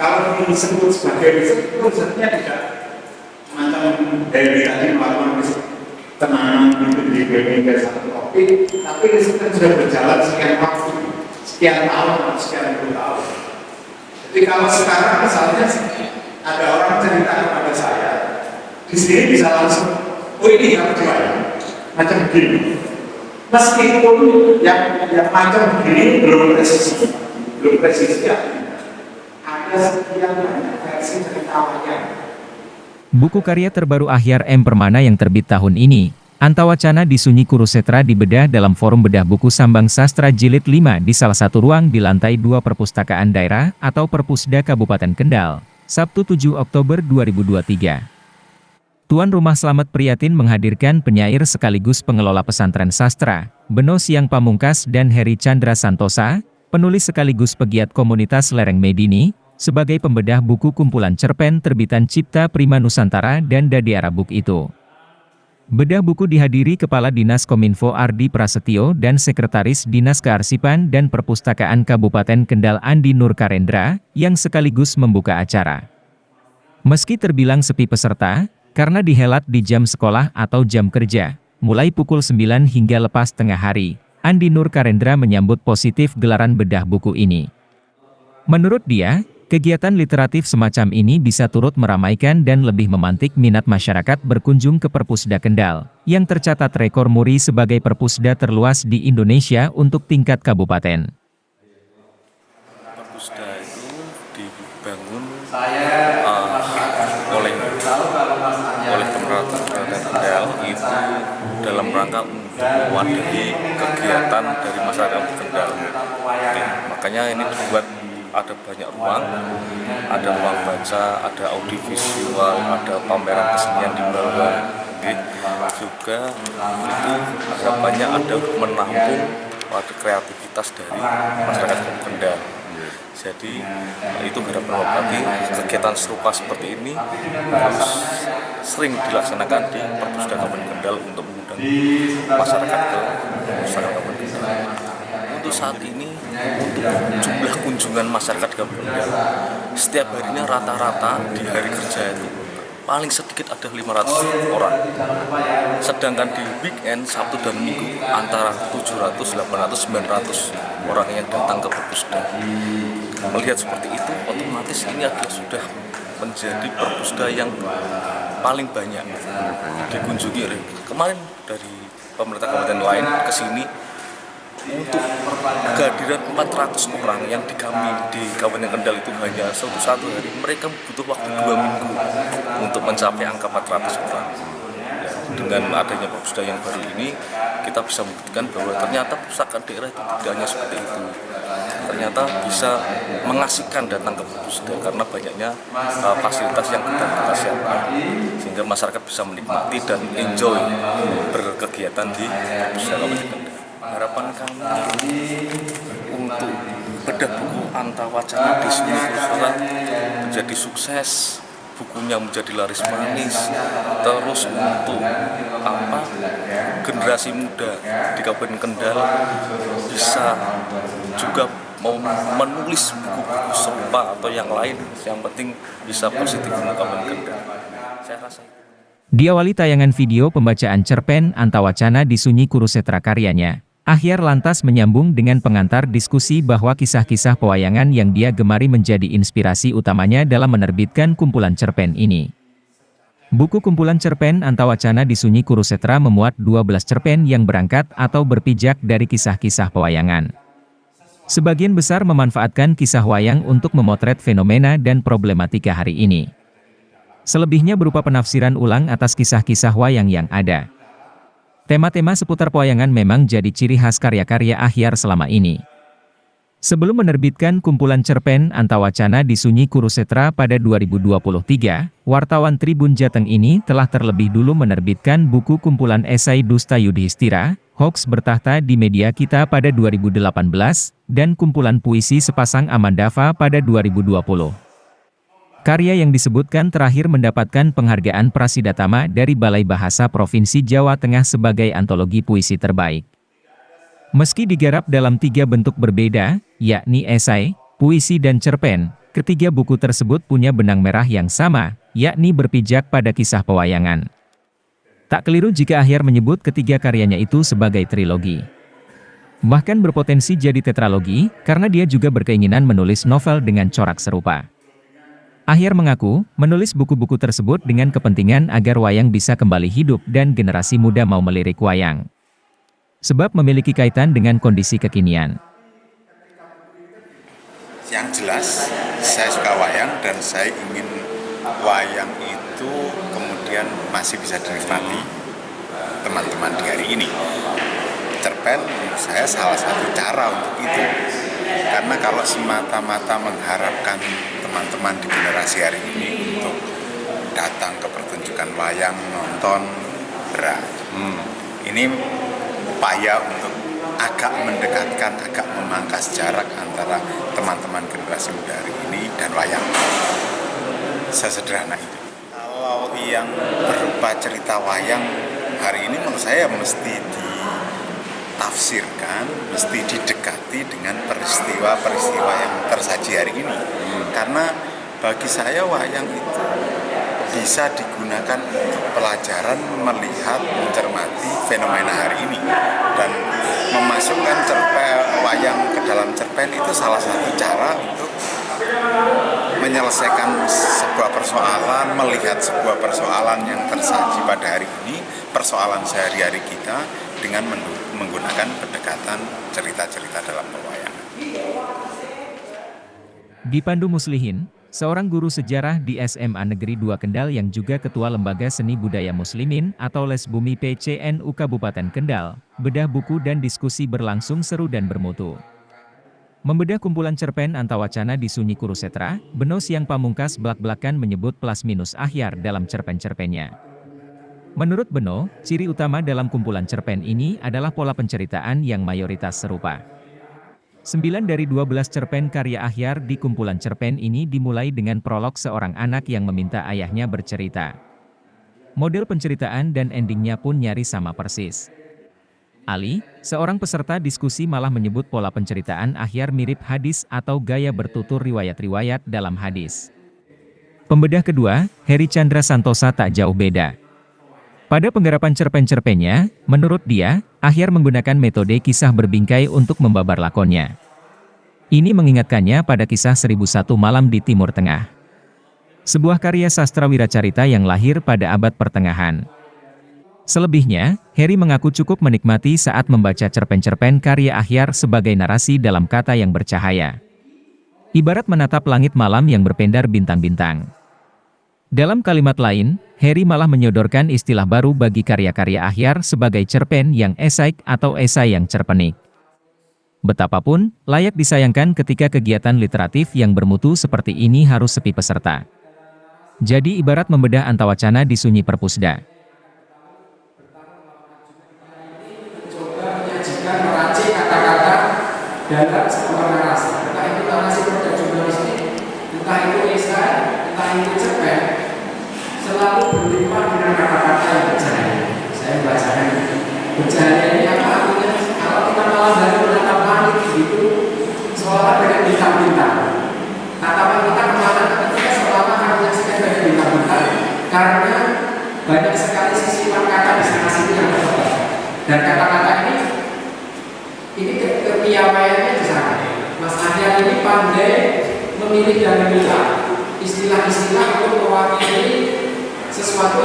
kalau disebut sebagai riset itu risetnya tidak macam dari tadi melakukan riset tenangan di BMK satu topik, tapi risetnya sudah berjalan sekian waktu, sekian tahun atau sekian puluh tahun. Jadi kalau sekarang misalnya ada orang cerita kepada saya, di sini bisa langsung, oh ini yang kedua ya, macam begini. Meskipun yang macam begini belum presisi ya. Ada sekian banyak versi cerita wayang. Buku karya terbaru Ahyar M. Permana yang terbit tahun ini, Antawacana di Sunyi Kurusetra dibedah dalam Forum Bedah Buku Sambang Sastra Jilid 5 di salah satu ruang di lantai 2 Perpustakaan Daerah atau Perpusda Kabupaten Kendal, Sabtu 7 Oktober 2023. Tuan Rumah Slamet Priyatin menghadirkan penyair sekaligus pengelola pesantren sastra, Beno Siang Pamungkas dan Heri Chandra Santosa, penulis sekaligus pegiat komunitas Lereng Medini, sebagai pembedah buku kumpulan cerpen terbitan Cipta Prima Nusantara dan Dadiara Book itu. Bedah buku dihadiri Kepala Dinas Kominfo Ardi Prasetyo dan Sekretaris Dinas Kearsipan dan Perpustakaan Kabupaten Kendal Andi Nur Karendra, yang sekaligus membuka acara. Meski terbilang sepi peserta, karena dihelat di jam sekolah atau jam kerja, mulai pukul 9 hingga lepas tengah hari, Andi Nur Karendra menyambut positif gelaran bedah buku ini. Menurut dia, kegiatan literatif semacam ini bisa turut meramaikan dan lebih memantik minat masyarakat berkunjung ke Perpusda Kendal, yang tercatat rekor muri sebagai perpusda terluas di Indonesia untuk tingkat kabupaten. Perpusda itu dibangun oleh pemerintah Kendal itu dalam rangka untuk mewadahi kegiatan dari masyarakat Kendal. Makanya ini dibuat ada banyak ruang, ada ruang baca, ada audiovisual, ada pameran kesenian di bawah. Juga itu harapannya ada menampung pada kreativitas dari masyarakat Kendal. Jadi itu harapan berarti kegiatan serupa seperti ini harus sering dilaksanakan di Perpustakaan Kabupaten Kendal untuk mengundang masyarakat ke Perpustakaan Kabupaten Kendal. Untuk saat ini, untuk jumlah kunjungan masyarakat di Kabupaten Kendal, setiap harinya rata-rata di hari kerja itu paling sedikit ada 500 orang. Sedangkan di weekend, Sabtu dan Minggu, antara 700, 800, 900 orang yang datang ke Perpusda. Melihat seperti itu, otomatis ini adalah sudah menjadi perpusda yang paling banyak dikunjungi oleh kemarin dari pemerintah kabupaten lain ke sini untuk kehadiran 400 orang yang di kami di Kabupaten Kendal itu hanya satu hari. Mereka butuh waktu 2 minggu untuk mencapai angka 400 orang. Dengan adanya perpusda yang baru ini, kita bisa membuktikan bahwa ternyata perpustakaan daerah itu tidak hanya seperti itu. Ternyata bisa mengasihkan datang ke perpusda karena banyaknya fasilitas yang kita siapkan, sehingga masyarakat bisa menikmati dan enjoy berkegiatan di perpustakaan Kabupaten Kendal. Harapan kami untuk bedah buku Antawacana di Sunyi Kurusetra menjadi sukses, bukunya menjadi laris manis, terus untuk generasi muda di Kabupaten Kendal bisa juga mau menulis buku-buku serupa atau yang lain, yang penting bisa positif untuk Kabupaten Kendal. Saya rasa Diawali tayangan video pembacaan cerpen Antawacana di Sunyi Kurusetra karyanya, Ahyar lantas menyambung dengan pengantar diskusi bahwa kisah-kisah pewayangan yang dia gemari menjadi inspirasi utamanya dalam menerbitkan kumpulan cerpen ini. Buku kumpulan cerpen Antawacana di Sunyi Kurusetra memuat 12 cerpen yang berangkat atau berpijak dari kisah-kisah pewayangan. Sebagian besar memanfaatkan kisah wayang untuk memotret fenomena dan problematika hari ini. Selebihnya berupa penafsiran ulang atas kisah-kisah wayang yang ada. Tema-tema seputar pewayangan memang jadi ciri khas karya-karya Ahyar selama ini. Sebelum menerbitkan kumpulan cerpen Antawacana di Sunyi Kurusetra pada 2023, wartawan Tribun Jateng ini telah terlebih dulu menerbitkan buku kumpulan esai Dusta Yudhistira, Hoax Bertahta di Media Kita pada 2018, dan kumpulan puisi Sepasang Amandava pada 2020. Karya yang disebutkan terakhir mendapatkan penghargaan Prasidatama dari Balai Bahasa Provinsi Jawa Tengah sebagai antologi puisi terbaik. Meski digarap dalam 3 bentuk berbeda, yakni esai, puisi dan cerpen, Ketiga buku tersebut punya benang merah yang sama, yakni berpijak pada kisah pewayangan. Tak keliru jika Ahyar menyebut ketiga karyanya itu sebagai trilogi. Bahkan berpotensi jadi tetralogi, karena dia juga berkeinginan menulis novel dengan corak serupa. Ahyar mengaku, menulis buku-buku tersebut dengan kepentingan agar wayang bisa kembali hidup dan generasi muda mau melirik wayang. Sebab memiliki kaitan dengan kondisi kekinian. Yang jelas, saya suka wayang dan saya ingin wayang itu kemudian masih bisa dinikmati teman-teman di hari ini. Cerpen menurut saya salah satu cara untuk itu. Karena kalau semata-mata mengharapkan teman-teman di generasi hari ini untuk datang ke pertunjukan wayang, nonton, berat. Ini upaya untuk agak mendekatkan, agak memangkas jarak antara teman-teman generasi muda hari ini dan wayang. Sesederhana itu. Kalau yang berupa cerita wayang hari ini menurut saya mesti ditafsirkan, mesti didekati dengan peristiwa-peristiwa yang tersaji hari ini. Karena bagi saya wayang itu bisa digunakan untuk pelajaran, melihat, mencermati fenomena hari ini. Dan memasukkan wayang ke dalam cerpen itu salah satu cara untuk menyelesaikan sebuah persoalan, melihat sebuah persoalan yang tersaji pada hari ini, persoalan sehari-hari kita dengan menggunakan pendekatan cerita-cerita dalam pewayangan. Dipandu Muslihin, seorang guru sejarah di SMA Negeri 2 Kendal yang juga Ketua Lembaga Seni Budaya Muslimin atau Les Bumi PCNU Kabupaten Kendal, bedah buku dan diskusi berlangsung seru dan bermutu. Membedah kumpulan cerpen Antawacana di Sunyi Kurusetra, Beno Siang Pamungkas belak-belakan menyebut plus minus Ahyar dalam cerpen-cerpennya. Menurut Beno, ciri utama dalam kumpulan cerpen ini adalah pola penceritaan yang mayoritas serupa. 9 dari 12 cerpen karya Ahyar di kumpulan cerpen ini dimulai dengan prolog seorang anak yang meminta ayahnya bercerita. Model penceritaan dan endingnya pun nyaris sama persis. Ali, seorang peserta diskusi malah menyebut pola penceritaan Ahyar mirip hadis atau gaya bertutur riwayat-riwayat dalam hadis. Pembedah kedua, Heri Chandra Santosa tak jauh beda. Pada penggarapan cerpen-cerpennya, menurut dia, Ahyar menggunakan metode kisah berbingkai untuk membabar lakonnya. Ini mengingatkannya pada kisah 1001 Malam di Timur Tengah. Sebuah karya sastra wiracarita yang lahir pada abad pertengahan. Selebihnya, Heri mengaku cukup menikmati saat membaca cerpen-cerpen karya Ahyar sebagai narasi dalam kata yang bercahaya. Ibarat menatap langit malam yang berpendar bintang-bintang. Dalam kalimat lain, Heri malah menyodorkan istilah baru bagi karya-karya Ahyar sebagai cerpen yang esaik atau esai yang cerpenik. Betapapun, layak disayangkan ketika kegiatan literatif yang bermutu seperti ini harus sepi peserta. Jadi ibarat membedah Antawacana di Sunyi Perpusda. Meracik kata-kata dalam sebuah narasi, entah itu narasi produk jurnalistik, entah itu esai, entah itu cerpen, selalu berlimpah dengan kata-kata yang bercahaya. Saya membacakan bercahaya ini apa artinya? Kalau kita malam hari menatap langit itu seolah dengan bintang-bintang. Tatapan kita kemana? Ketika seolah menyaksikan dengan bintang-bintang, karena banyak sekali sisipan kata di sana-sini yang terdapat. Dan kata-kata ini kepiawaiannya di sana. Mas Ahyar ini pandai memilih dan memilah istilah-istilah untuk mewakili sesuatu